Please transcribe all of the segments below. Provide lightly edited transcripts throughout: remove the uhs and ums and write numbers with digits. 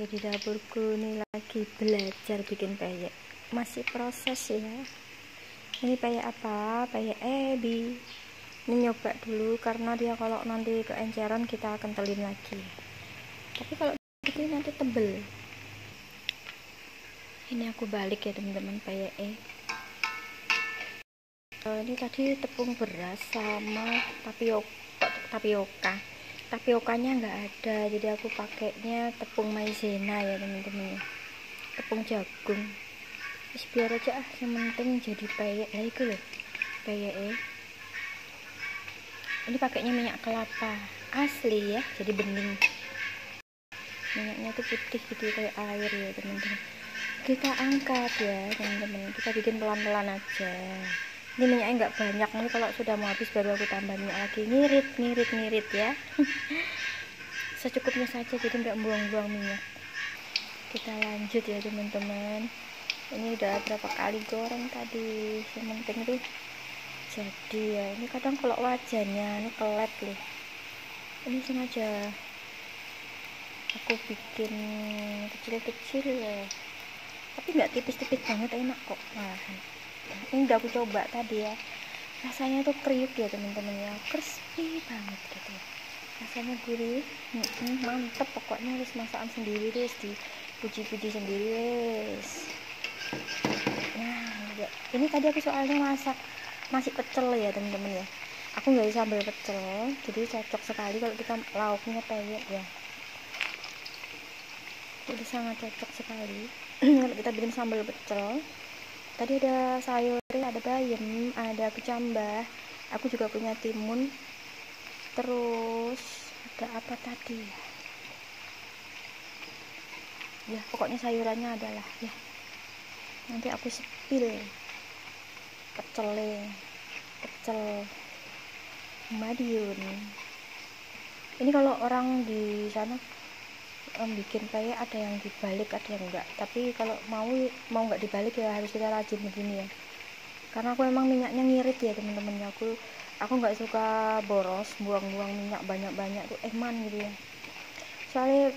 lagi di dapurku nih, lagi belajar bikin peyek. Masih proses ya. Ini peyek apa? Peyek ebi. Ini nyoba dulu karena dia kalau nanti keenceran kita kentelin lagi. Tapi kalau gitu nanti tebel. Ini aku balik ya teman-teman peyek. Ini tadi tepung beras sama tapioka. Tapiokanya nggak ada, jadi aku pakainya tepung maizena ya teman-teman, tepung jagung. Terus biar aja yang penting jadi peyek lah itu loh, peyek. Ini pakainya minyak kelapa asli ya, jadi bening. Minyaknya tuh putih gitu kayak air ya teman-teman. Kita angkat ya teman-teman, kita bikin pelan-pelan aja. Ini minyaknya nggak banyak, ini kalau sudah mau habis baru aku tambah minyak lagi. Ngirit ya. Secukupnya saja, jadi nggak buang-buang minyak. Kita lanjut ya teman-teman. Ini udah berapa kali goreng tadi, yang penting tuh jadi ya. Ini kadang kalau wajannya ini kelet loh, ini sengaja aku bikin kecil-kecil ya, tapi nggak tipis-tipis banget, enak kok. Nah, ini udah aku coba tadi ya, rasanya tuh kriuk ya teman-teman ya, crispy banget gitu, rasanya gurih, mantep pokoknya. Harus masakan sendiri, terus dipuji-puji sendiri wes. Nah ini tadi aku soalnya masak nasi pecel ya teman-teman ya, aku nggak sambal pecel, jadi cocok sekali kalau kita lauknya peyek ya, jadi sangat cocok sekali kalau kita bikin sambal pecel. Tadi ada sayurnya, ada bayam, ada kecambah, aku juga punya timun, terus ada apa tadi ya, pokoknya sayurannya adalah ya, nanti aku sepil pecel Madiun. Ini kalau orang di sana bikin peyek ada yang dibalik, ada yang enggak, tapi kalau mau nggak dibalik ya harus kita rajin begini ya, karena aku emang minyaknya ngirit ya teman-teman. Aku nggak suka boros, buang-buang minyak banyak-banyak tuh eman gitu ya, soalnya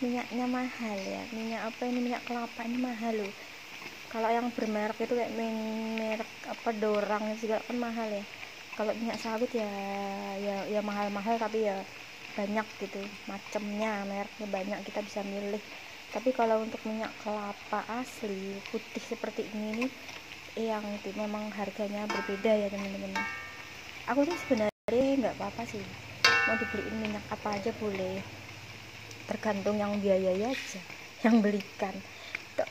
minyaknya mahal ya. Minyak apa ini, minyak kelapa ini mahal loh. Kalau yang bermerek itu kayak merek apa Dorang juga kan mahal ya. Kalau minyak sawit ya mahal-mahal, tapi ya banyak gitu macamnya, mereknya banyak, kita bisa milih. Tapi kalau untuk minyak kelapa asli putih seperti ini nih, yang itu memang harganya berbeda ya teman-teman. Aku tuh sebenarnya nggak apa-apa sih, mau dibeliin minyak apa aja boleh, tergantung yang biayanya aja yang belikan.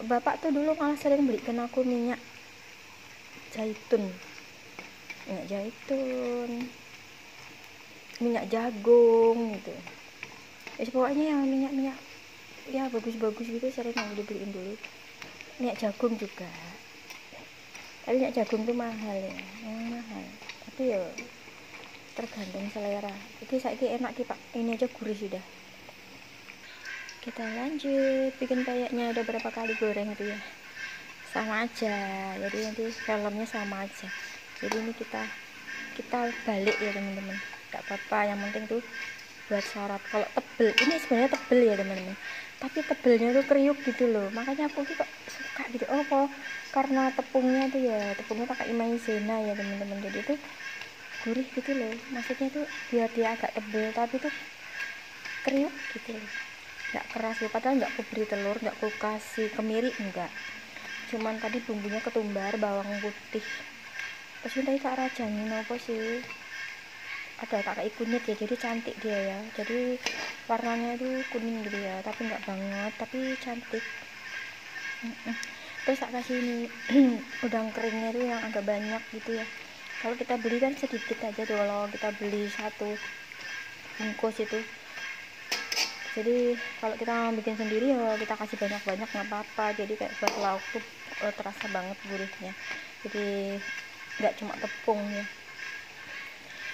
Bapak tuh dulu malah sering belikan aku minyak jaitun, minyak jagung gitu ya, pokoknya yang minyak ya bagus-bagus gitu sering mau dibeliin dulu. Minyak jagung juga, tapi minyak jagung tuh mahal ya, mahal, tapi ya tergantung selera. Jadi saya enak pak, ini aja gurih sudah. Kita lanjut bikin peyeknya. Udah berapa kali goreng itu ya, sama aja, jadi nanti filmnya sama aja. Jadi ini kita balik ya teman-teman, gak apa-apa, yang penting tuh buat syarat. Kalau tebel, ini sebenarnya tebel ya teman-teman, tapi tebelnya tuh kriuk gitu loh, makanya aku kok suka gitu. Kok karena tepungnya tuh ya, tepungnya pakai maizena ya teman-teman, jadi tuh gurih gitu loh, maksudnya tuh biar dia agak tebel tapi tuh kriuk gitu loh, nggak keras loh. Padahal nggak aku beri telur, nggak aku kasih kemiri, enggak, cuman tadi bumbunya ketumbar, bawang putih. Terus tadi tak rajangin apa sih, ada pakai kunyit ya, jadi cantik dia ya, jadi warnanya itu kuning gitu ya, tapi nggak banget, tapi cantik. Terus tak kasih ini udang keringnya itu yang agak banyak gitu ya. Kalau kita beli kan sedikit aja tuh, kalau kita beli satu bungkus itu. Jadi kalau kita bikin sendiri ya kita kasih banyak-banyak nggak apa-apa, jadi kayak buat lauk tuh terasa banget gurihnya, jadi nggak cuma tepung ya.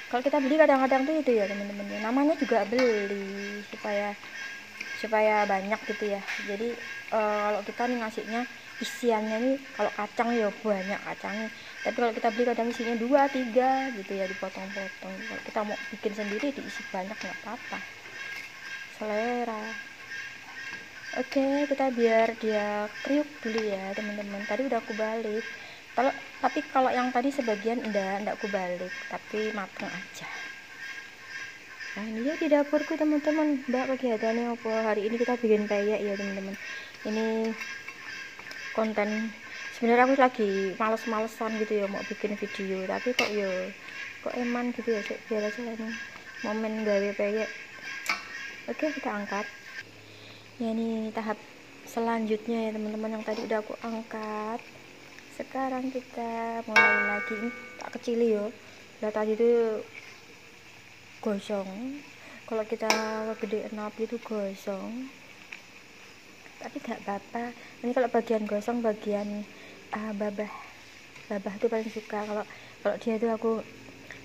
Kalau kita beli kadang-kadang tuh itu ya teman-teman ya, namanya juga beli supaya banyak gitu ya. Jadi kalau kita nih ngasihnya isiannya nih, kalau kacang ya banyak kacangnya, tapi kalau kita beli kadang isinya 2, 3 gitu ya, dipotong-potong. Kalau kita mau bikin sendiri diisi banyak nggak apa-apa, selera. Oke, kita biar dia kriuk dulu ya teman-teman. Tadi udah aku balik. Tapi kalau yang tadi sebagian enggak aku balik, tapi mateng aja. Nah ini dia di dapurku teman-teman. Mbak kegiatannya apa? Hari ini kita bikin peyek ya teman-teman. Ini konten sebenarnya aku lagi males-malesan gitu ya mau bikin video, tapi kok eman gitu ya, biar aja ini momen gawe peyek. Oke, kita angkat ya. Ini tahap selanjutnya ya teman-teman, yang tadi udah aku angkat. Sekarang kita mulai lagi. Ini tak kecil ya, udah tadi itu gosong. Kalau kita gedein api itu gosong, tapi gak apa-apa. Ini kalau bagian gosong, bagian babah tuh paling suka. Kalau dia tuh aku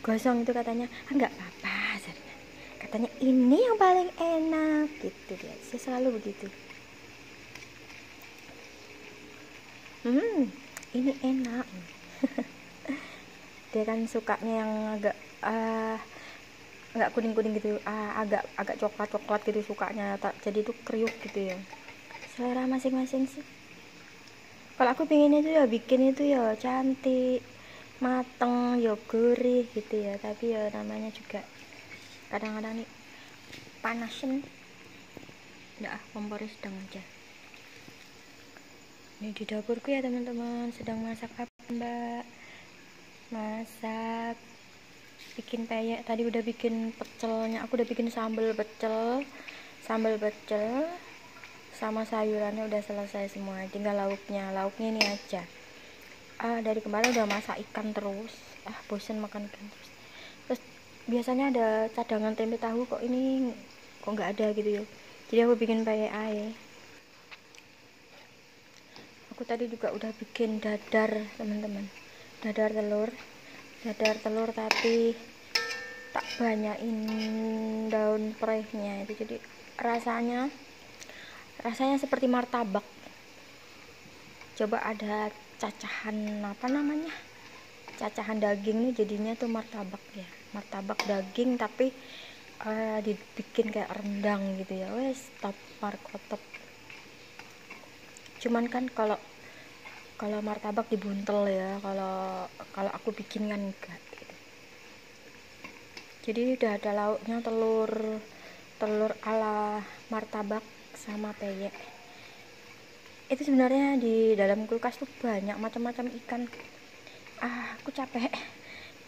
gosong itu katanya nggak apa-apa, katanya ini yang paling enak gitu dia. Saya selalu begitu. Ini enak. Dia kan sukanya yang agak kuning-kuning gitu, agak coklat-coklat gitu sukanya, jadi itu kriuk gitu ya. Selera masing-masing sih. Kalau aku pengen itu ya bikin itu ya cantik, mateng, ya gurih gitu ya. Tapi ya namanya juga kadang-kadang nih panasin. Udah, kompornya sedang aja. Ini di dapurku ya teman-teman, sedang masak apa Mbak? Masak, bikin peyek. Tadi udah bikin pecelnya, aku udah bikin sambal pecel sama sayurannya udah selesai semua, tinggal lauknya ini aja. Dari kemarin udah masak ikan terus, bosen makan ikan terus biasanya ada cadangan tempe tahu, kok ini kok nggak ada gitu ya, jadi aku bikin peyek aja. Aku tadi juga udah bikin dadar teman-teman, dadar telur tapi tak banyakin daun prehnya itu, jadi rasanya seperti martabak. Coba ada cacahan cacahan daging nih, jadinya tuh martabak ya, martabak daging tapi dibikin kayak rendang gitu ya. Wes top markotop. Cuman kan kalau martabak dibuntel ya, kalau aku bikin kan enggak gitu. Jadi udah ada lauknya, telur ala martabak sama peyek. Itu sebenarnya di dalam kulkas tuh banyak macam-macam ikan. Aku capek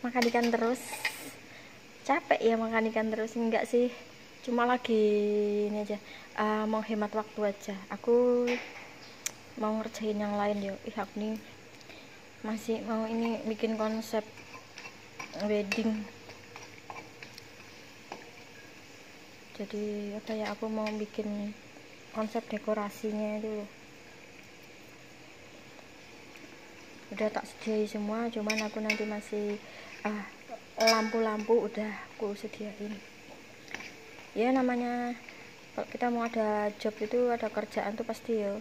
makan ikan terus. Enggak sih, cuma lagi ini aja, mau hemat waktu aja. Aku mau ngerjain yang lain ya. Aku nih masih mau ini bikin konsep wedding. Jadi apa ya, aku mau bikin konsep dekorasinya itu loh. Udah tak sediain semua, cuman aku nanti masih lampu-lampu udah aku sediain ya. Namanya kalau kita mau ada job itu, ada kerjaan tuh pasti ya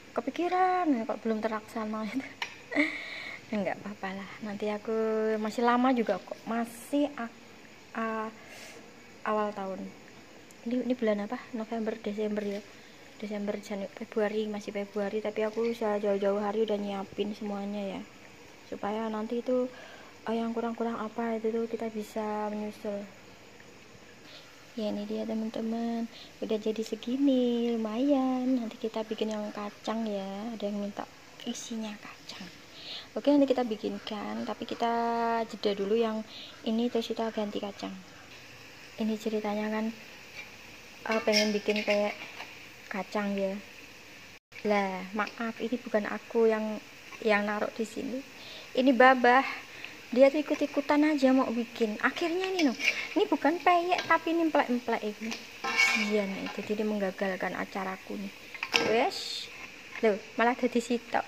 kepikiran kok belum terlaksana gitu. Enggak apa-apa lah, nanti aku masih lama juga kok, masih awal tahun ini bulan apa, November, Desember ya, Desember, Januari, Februari, masih Februari, tapi aku udah jauh-jauh hari udah nyiapin semuanya ya, supaya nanti itu yang kurang-kurang apa itu tuh kita bisa menyusul ya. Ini dia teman-teman, udah jadi segini, lumayan. Nanti kita bikin yang kacang ya, ada yang minta isinya kacang. Oke, nanti kita bikinkan, tapi kita jeda dulu yang ini, terus kita ganti kacang. Ini ceritanya kan pengen bikin kayak kacang ya. Lah, maaf, ini bukan aku yang naruh di sini. Ini babah. Dia tuh ikut-ikutan aja mau bikin. Akhirnya ini ini bukan peyek tapi ini emplek-emplek ini. Iya nih, itu jadi menggagalkan acaraku nih. Wes. Loh, malah jadi sitok.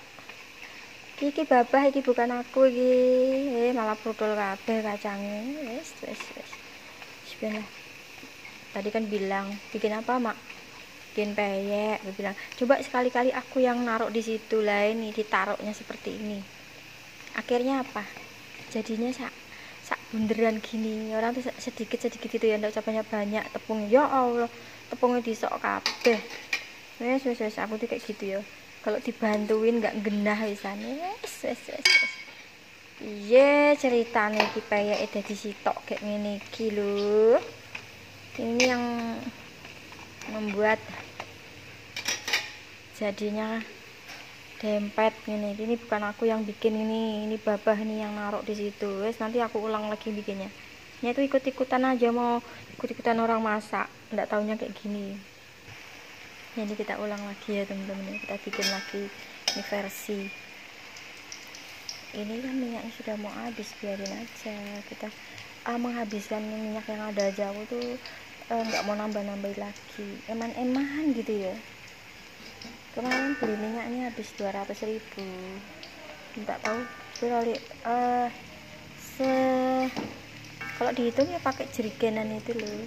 Iki babah, iki bukan aku iki. Malah prudol kabeh kacangnya. Wes. Bismillah. Tadi kan bilang, bikin apa, Mak? Bikin peyek. Dia bilang, coba sekali-kali aku yang naruh di situ lah, ini ditaruhnya seperti ini. Akhirnya apa? Jadinya sak bunderan gini. Orang tuh sedikit gitu ya, enggak usah banyak tepung. Ya Allah, tepungnya disok kabeh. Wes aku tuh kayak gitu ya. Kalau dibantuin nggak genah wisan. Wes. Iya ceritanya iki peyeke dadi sitok kayak ngene iki lho. Ini yang membuat jadinya dempet ini bukan aku yang bikin, ini babah nih yang naruh di situ. Wes nanti aku ulang lagi bikinnya. Ini tuh ikut-ikutan aja, mau ikut-ikutan orang masak, nggak taunya kayak gini. Jadi kita ulang lagi ya teman-teman, kita bikin lagi ini versi. Ini kan minyaknya sudah mau habis, biarin aja kita menghabiskan minyak yang ada aja. Aku tuh nggak mau nambah-nambahin lagi, eman-emahan gitu ya. Kemarin beli minyaknya habis 200.000, nggak tahu berapa. Kalau dihitung ya pakai jerikenan itu loh.